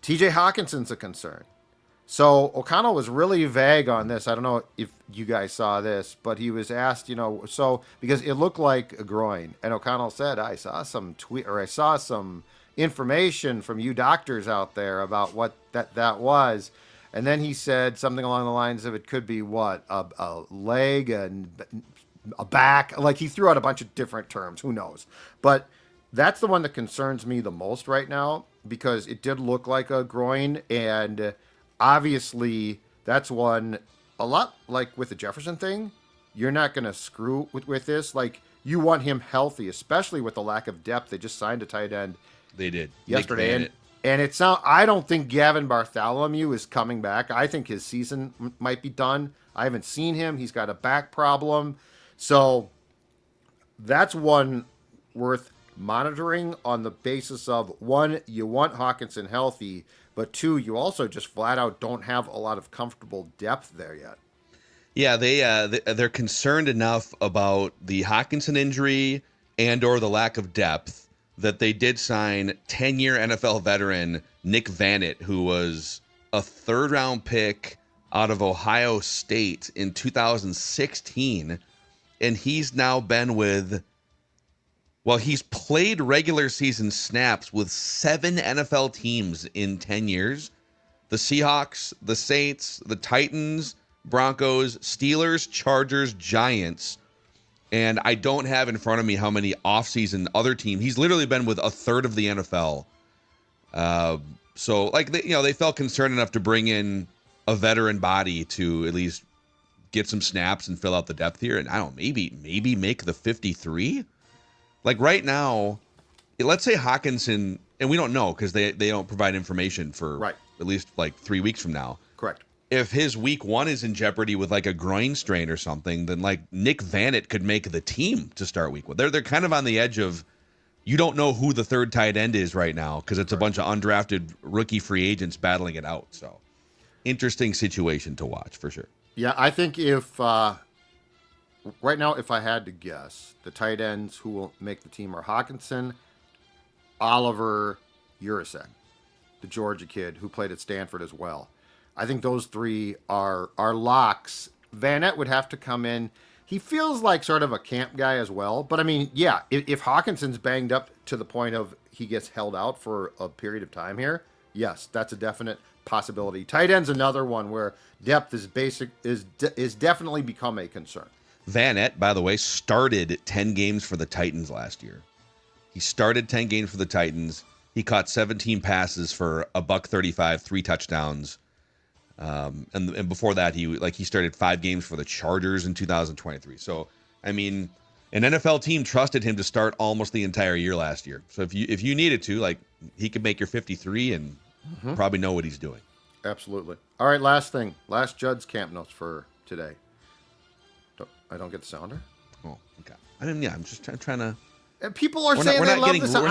TJ Hawkinson's a concern. So O'Connell was really vague on this. I don't know if you guys saw this, but he was asked, so because it looked like a groin, and O'Connell said, "I saw some tweet or I saw some information from you doctors out there about what that was," and then he said something along the lines of, "It could be what a leg and a back." Like he threw out a bunch of different terms. Who knows? But that's the one that concerns me the most right now because it did look like a groin and obviously that's one a lot like with the Jefferson thing. You're not going to screw with this. Like you want him healthy, especially with the lack of depth. They just signed a tight end. They did Yesterday. And it's not, I don't think Gavin Bartholomew is coming back. I think his season might be done. I haven't seen him. He's got a back problem. So that's one worth monitoring on the basis of one, you want Hawkinson healthy, but two, you also just flat out don't have a lot of comfortable depth there yet. Yeah, they're concerned enough about the Hawkinson injury and or the lack of depth that they did sign 10-year NFL veteran Nick Vannett, who was a third-round pick out of Ohio State in 2016, and he's now been with. Well, he's played regular season snaps with 7 NFL teams in 10 years. The Seahawks, the Saints, the Titans, Broncos, Steelers, Chargers, Giants. And I don't have in front of me how many offseason other teams. He's literally been with a third of the NFL. So, like, they felt concerned enough to bring in a veteran body to at least get some snaps and fill out the depth here. And I don't know, maybe make the 53. Like right now, let's say Hawkinson, and we don't know because they don't provide information for at least like 3 weeks from now. Correct. If his week 1 is in jeopardy with like a groin strain or something, then like Nick Vannett could make the team to start week 1. They're kind of on the edge of, you don't know who the third tight end is right now because it's a bunch of undrafted rookie free agents battling it out. So interesting situation to watch for sure. Yeah, I think if right now, if I had to guess, the tight ends who will make the team are Hawkinson, Oliver, Urasek, the Georgia kid who played at Stanford as well. I think those 3 are locks. Vannett would have to come in. He feels like sort of a camp guy as well. But, I mean, yeah, if Hawkinson's banged up to the point of he gets held out for a period of time here, yes, that's a definite possibility. Tight end's another one where depth is definitely become a concern. Vannett, by the way, started 10 games for the Titans last year. He started 10 games for the Titans. He caught 17 passes for $135, 3 touchdowns. And before that, he started 5 games for the Chargers in 2023. So, I mean, an NFL team trusted him to start almost the entire year last year. So if you needed to, like, he could make your 53 and probably know what he's doing. Absolutely. All right, last thing. Last Judd's camp notes for today. I don't get the sounder. Oh, okay. I mean, yeah, I'm just trying to. And people are saying they love the sounder.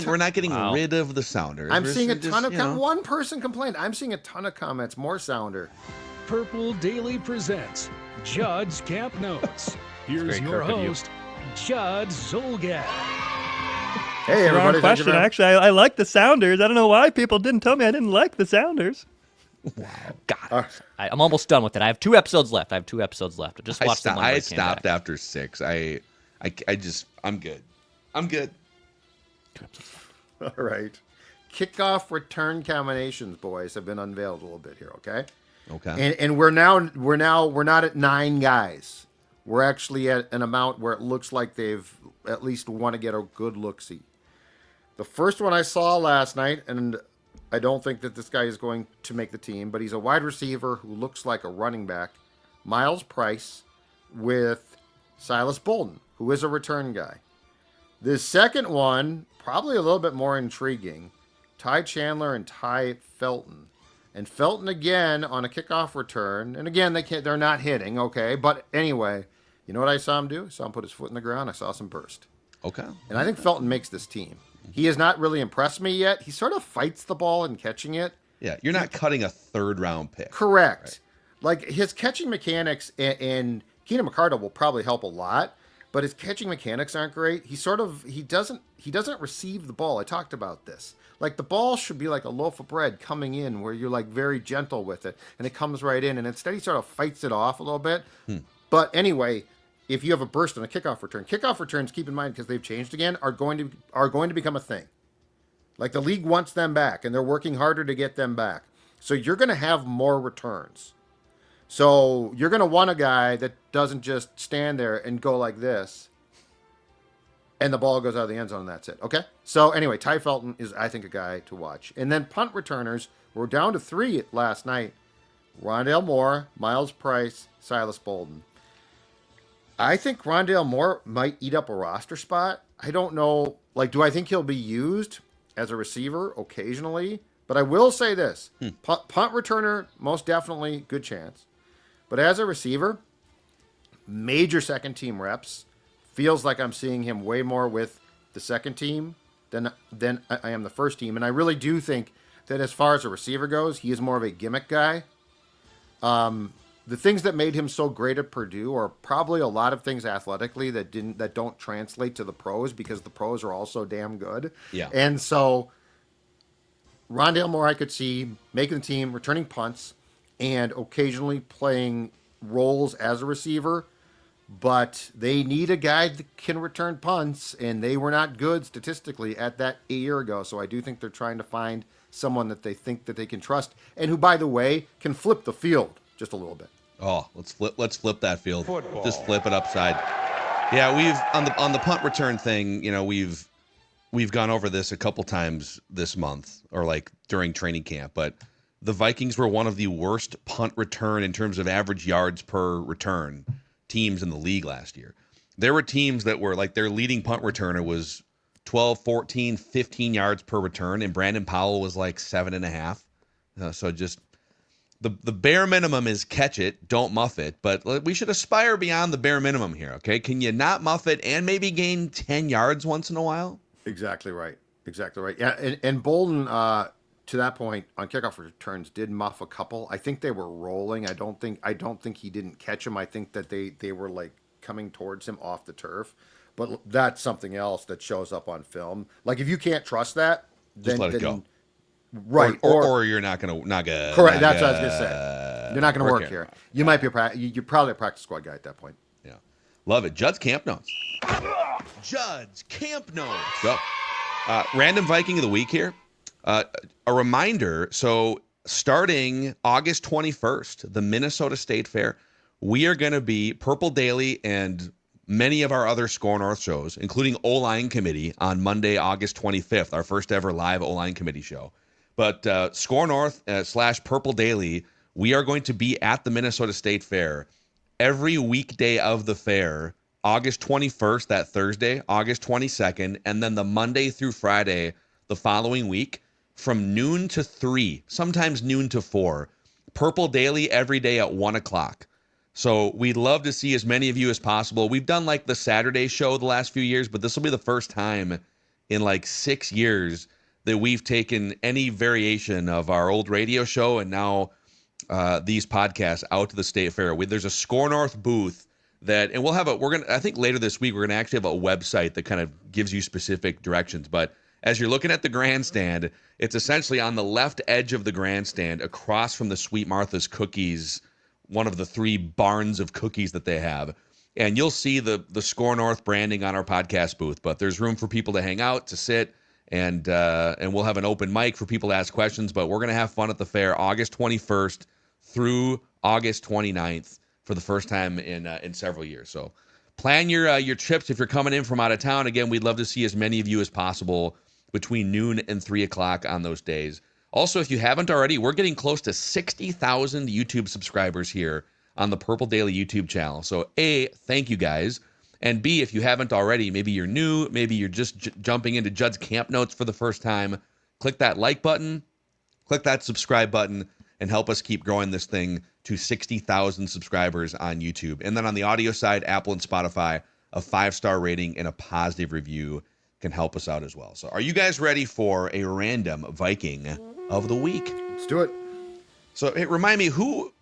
We're not getting rid of the sounder. I'm seeing a ton of one person complained. I'm seeing a ton of comments. More sounder. Purple Daily presents Judd's Camp Notes. Here's your host, Judd Zolgad. Hey, everybody. Wrong question. Actually, I like the Sounders. I don't know why people didn't tell me I didn't like the Sounders. Wow. God. I'm almost done with it. I have 2 episodes left. I just watched them. I stopped after 6. I'm good. I'm good. 2 episodes All left. right. Kickoff return combinations, boys, have been unveiled a little bit here, okay? Okay. And we're not at 9 guys. We're actually at an amount where it looks like they've at least want to get a good look-see. The first one I saw last night, and I don't think that this guy is going to make the team, but he's a wide receiver who looks like a running back. Miles Price with Silas Bolden, who is a return guy. The second one, probably a little bit more intriguing. Ty Chandler and Ty Felton. And Felton again on a kickoff return. And again, they're not hitting, okay? But anyway, you know what I saw him do? I saw him put his foot in the ground. I saw some burst. Okay. And I think Felton makes this team. He has not really impressed me yet. He sort of fights the ball in catching it. Yeah, you're not cutting a 3rd-round pick. Correct. Right? Like his catching mechanics and Keenan McCardle will probably help a lot. but his catching mechanics aren't great. He doesn't receive the ball. I talked about this. Like the ball should be like a loaf of bread coming in where you're like very gentle with it and it comes right in, and instead he sort of fights it off a little bit. But anyway, if you have a burst on a kickoff returns, keep in mind, because they've changed again, are going to become a thing. Like the league wants them back and they're working harder to get them back. So you're going to have more returns. So you're going to want a guy that doesn't just stand there and go like this and the ball goes out of the end zone and that's it. Okay? So anyway, Ty Felton is, I think, a guy to watch. And then punt returners, we're down to 3 last night. Rondale Moore, Miles Price, Silas Bolden. I think Rondale Moore might eat up a roster spot. I don't know. Like, do I think he'll be used as a receiver occasionally? But I will say this. Punt returner, most definitely, good chance. But as a receiver, major second team reps. Feels like I'm seeing him way more with the second team than I am the first team. And I really do think that as far as a receiver goes, he is more of a gimmick guy. The things that made him so great at Purdue are probably a lot of things athletically that don't translate to the pros, because the pros are also damn good. Yeah. And so Rondale Moore, I could see making the team, returning punts, and occasionally playing roles as a receiver. But they need a guy that can return punts, and they were not good statistically at that a year ago. So I do think they're trying to find someone that they think that they can trust, and who, by the way, can flip the field just a little bit. Oh, let's flip that field. Football. Just flip it upside. Yeah, we've on the punt return thing, we've gone over this a couple times this month, or like during training camp, but the Vikings were one of the worst punt return in terms of average yards per return teams in the league last year. There were teams that were like, their leading punt returner was 12, 14, 15 yards per return, and Brandon Powell was like 7.5. So just the bare minimum is catch it, don't muff it. But we should aspire beyond the bare minimum here, okay? Can you not muff it and maybe gain 10 yards once in a while? Exactly right. Yeah, and Bolden, to that point, on kickoff returns, did muff a couple. I think they were rolling. I don't think he didn't catch them. I think that they were like coming towards him off the turf. But that's something else that shows up on film. Like, if you can't trust that, then let it go. Right. Or you're not gonna correct. That's what I was gonna say. You're not gonna work here. You might be you're probably a practice squad guy at that point. Yeah. Love it. Judd's Camp Notes. Judd's Camp Notes. Go. Random Viking of the week here. A reminder. So starting August 21st, the Minnesota State Fair, we are going to be Purple Daily and many of our other Score North shows, including O-Line Committee on Monday, August 25th, our first ever live O-Line Committee show. But Score North / Purple Daily, we are going to be at the Minnesota State Fair every weekday of the fair, August 21st, that Thursday, August 22nd, and then the Monday through Friday the following week from noon to 3, sometimes noon to 4. Purple Daily every day at 1 o'clock. So we'd love to see as many of you as possible. We've done like the Saturday show the last few years, but this will be the first time in like 6 years that we've taken any variation of our old radio show and now these podcasts out to the State Fair. There's a Score North booth that, and I think later this week, we're going to actually have a website that kind of gives you specific directions. But as you're looking at the grandstand, it's essentially on the left edge of the grandstand across from the Sweet Martha's Cookies, one of the 3 barns of cookies that they have. And you'll see the Score North branding on our podcast booth, but there's room for people to hang out, to sit, and we'll have an open mic for people to ask questions. But we're going to have fun at the fair August 21st through August 29th for the first time in several years. So plan your trips if you're coming in from out of town. Again, we'd love to see as many of you as possible between noon and 3 o'clock on those days. Also, if you haven't already, we're getting close to 60,000 YouTube subscribers here on the Purple Daily YouTube channel. So A, thank you guys. And B, if you haven't already, maybe you're new, maybe you're just jumping into Judd's Camp Notes for the first time, click that like button, click that subscribe button, and help us keep growing this thing to 60,000 subscribers on YouTube. And then on the audio side, Apple and Spotify, a 5-star rating and a positive review can help us out as well. So are you guys ready for a Random Viking of the week? Let's do it. So remind me, who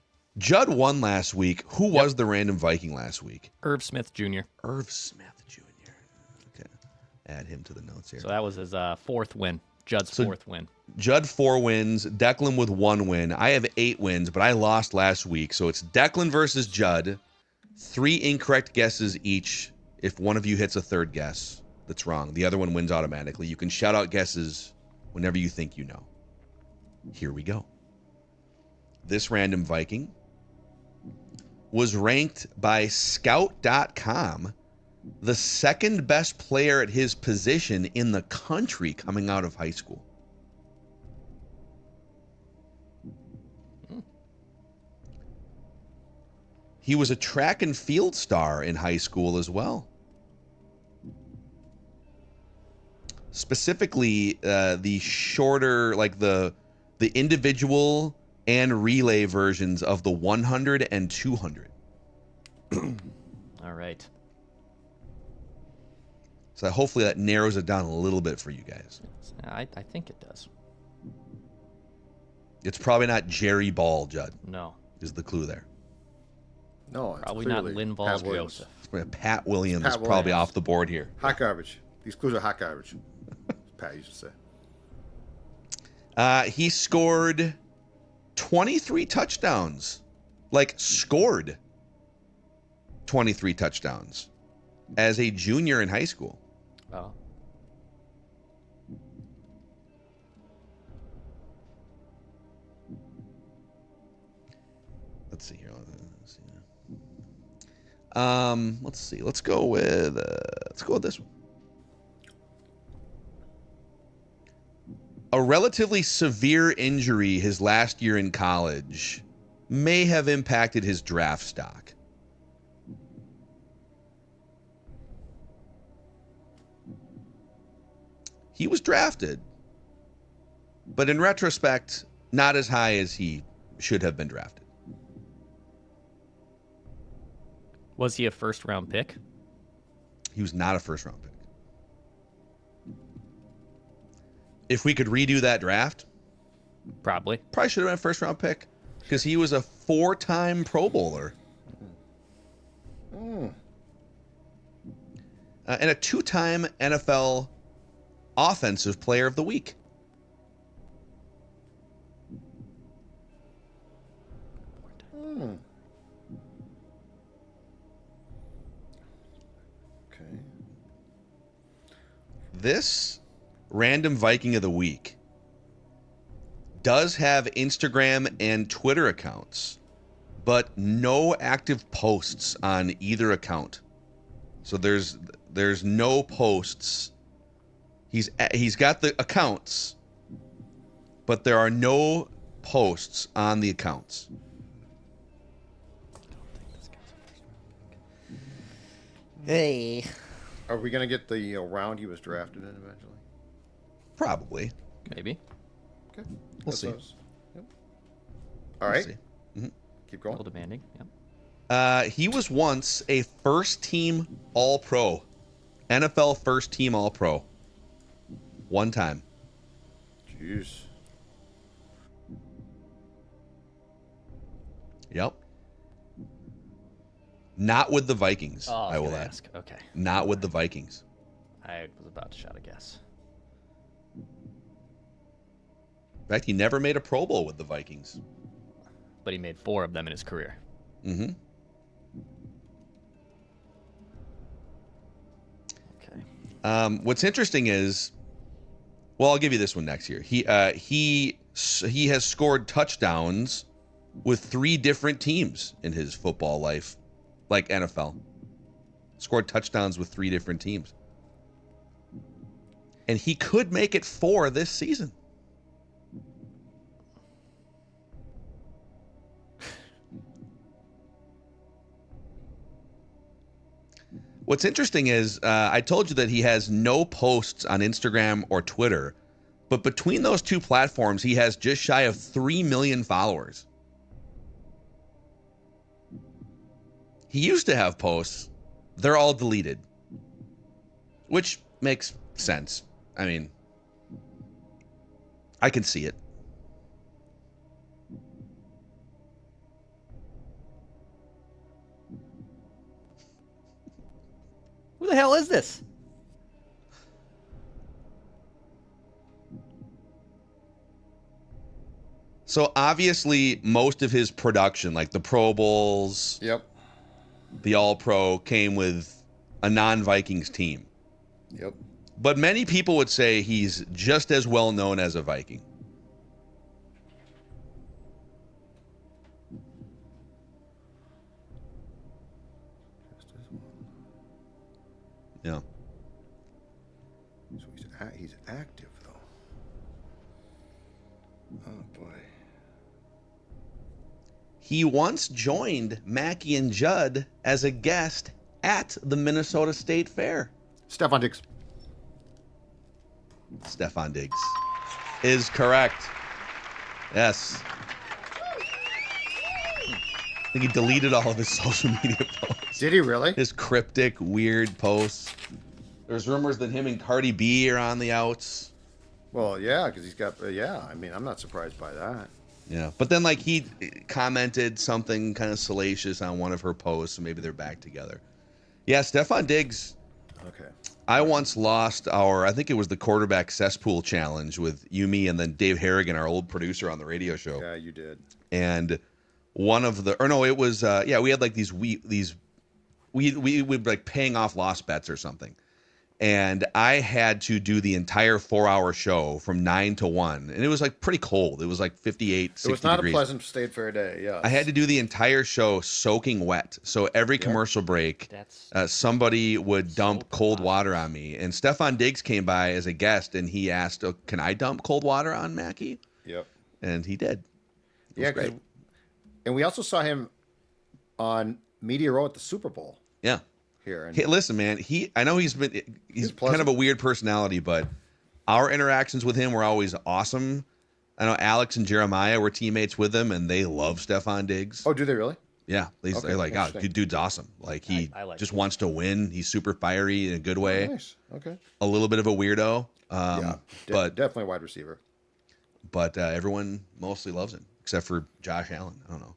Judd won last week. Who was the Random Viking last week? Irv Smith Jr. Irv Smith Jr. Okay. Add him to the notes here. So that was his fourth win. Judd's fourth win. Judd 4 wins. Declan with 1 win. I have 8 wins, but I lost last week. So it's Declan versus Judd. 3 incorrect guesses each. If one of you hits a third guess that's wrong, the other one wins automatically. You can shout out guesses whenever you think you know. Here we go. This Random Viking was ranked by Scout.com the second best player at his position in the country coming out of high school. He was a track and field star in high school as well. Specifically, the shorter, like the individual and relay versions of the 100 and 200. All right. So hopefully that narrows it down a little bit for you guys. I think it does. It's probably not Jerry Ball, Judd. No. Is the clue there. No, it's Probably not clearly Lynn Balls Pat Williams. Joseph. Pat Williams Pat is probably Williams. off the board here. Hot garbage. These clues are hot garbage. Pat used to say. He scored 23 touchdowns. Like, scored 23 touchdowns as a junior in high school. Oh. Let's see here. Let's see. Let's go with this one. A relatively severe injury his last year in college may have impacted his draft stock. He was drafted, but in retrospect, not as high as he should have been drafted. Was he a first-round pick? He was not a first-round pick. If we could redo that draft, Probably. probably should have been a first-round pick because he was a 4-time Pro Bowler. And a 2-time NFL Offensive Player of the Week. Okay. This Random Viking of the Week does have Instagram and Twitter accounts, but no active posts on either account. So there's no posts. He's got the accounts, but there are no posts on the accounts. Hey. Are we going to get the round he was drafted in eventually? Probably. Maybe. Okay. We'll see. Yep. All right. See. Keep A going. little demanding. Yep. He was once a first-team All-Pro. NFL first-team All-Pro. One time. Jeez. Yep. Not with the Vikings, Oh, I will gonna add. ask. Okay. Not with the Vikings. I was about to shout a guess. In fact, he never made a Pro Bowl with the Vikings. But he made 4 of them in his career. Mm-hmm. Okay. What's interesting is, well, I'll give you this one next year. He has scored touchdowns with 3 different teams in his football life, like NFL. Scored touchdowns with 3 different teams. And he could make it 4 this season. What's interesting is I told you that he has no posts on Instagram or Twitter, but between those 2 platforms, he has just shy of 3 million followers. He used to have posts. They're all deleted, which makes sense. I mean, I can see it. the hell is this? So obviously, most of his production, like the Pro Bowls, Yep. the All-Pro, came with a non-Vikings team. Yep. But many people would say he's just as well known as a Viking. Yeah. So he's active, though. Oh, boy. He once joined Mackie and Judd as a guest at the Minnesota State Fair. Stefan Diggs. Stefan Diggs is correct. Yes. I think he deleted all of his social media posts. Did he really? His cryptic, weird posts. There's rumors that him and Cardi B are on the outs. Well, yeah, because he's got, yeah, I mean, I'm not surprised by that. Yeah. But then, like, he commented something kind of salacious on one of her posts, and maybe they're back together. Yeah, Stefan Diggs. Okay. I once lost I think it was the quarterback cesspool challenge with you, me, and then Dave Harrigan, our old producer on the radio show. Yeah, you did. And one of the, or no, it was, we had like we would like paying off lost bets or something. And I had to do the entire 4-hour show from 9 to 1. And it was like pretty cold. It was like 58, 60 It was not degrees. a pleasant State Fair day, yeah. I had to do the entire show soaking wet. So every commercial break, somebody would dump cold water on me. And Stefan Diggs came by as a guest, and he asked, "Oh, can I dump cold water on Mackie?" Yep. And he did. It was great. And we also saw him on Media Row at the Super Bowl. Yeah. Here. And hey, listen, man. I know he's kind of a weird personality, but our interactions with him were always awesome. I know Alex and Jeremiah were teammates with him, and they love Stefan Diggs. Oh, do they really? Yeah, they're like, "Oh, dude's awesome. Like he just wants to win. He's super fiery in a good way. Oh, nice. Okay. A little bit of a weirdo, but definitely a wide receiver. But everyone mostly loves him, except for Josh Allen. I don't know.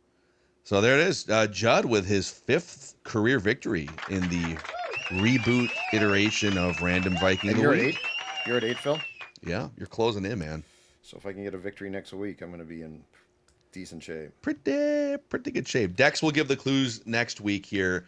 So there it is. Judd with his 5th career victory in the reboot iteration of Random Viking. And you're at 8? You're at 8, Phil? Yeah, you're closing in, man. So if I can get a victory next week, I'm going to be in decent shape. Pretty good shape. Dex will give the clues next week here.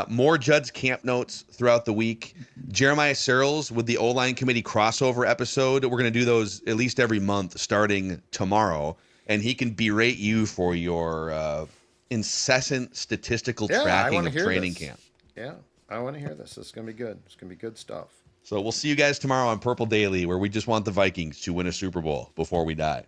More Judd's camp notes throughout the week. Jeremiah Searles with the O-Line Committee crossover episode. We're going to do those at least every month starting tomorrow. And he can berate you for your incessant statistical tracking of training camp. Yeah, I want to hear this. It's going to be good. It's going to be good stuff. So we'll see you guys tomorrow on Purple Daily, where we just want the Vikings to win a Super Bowl before we die.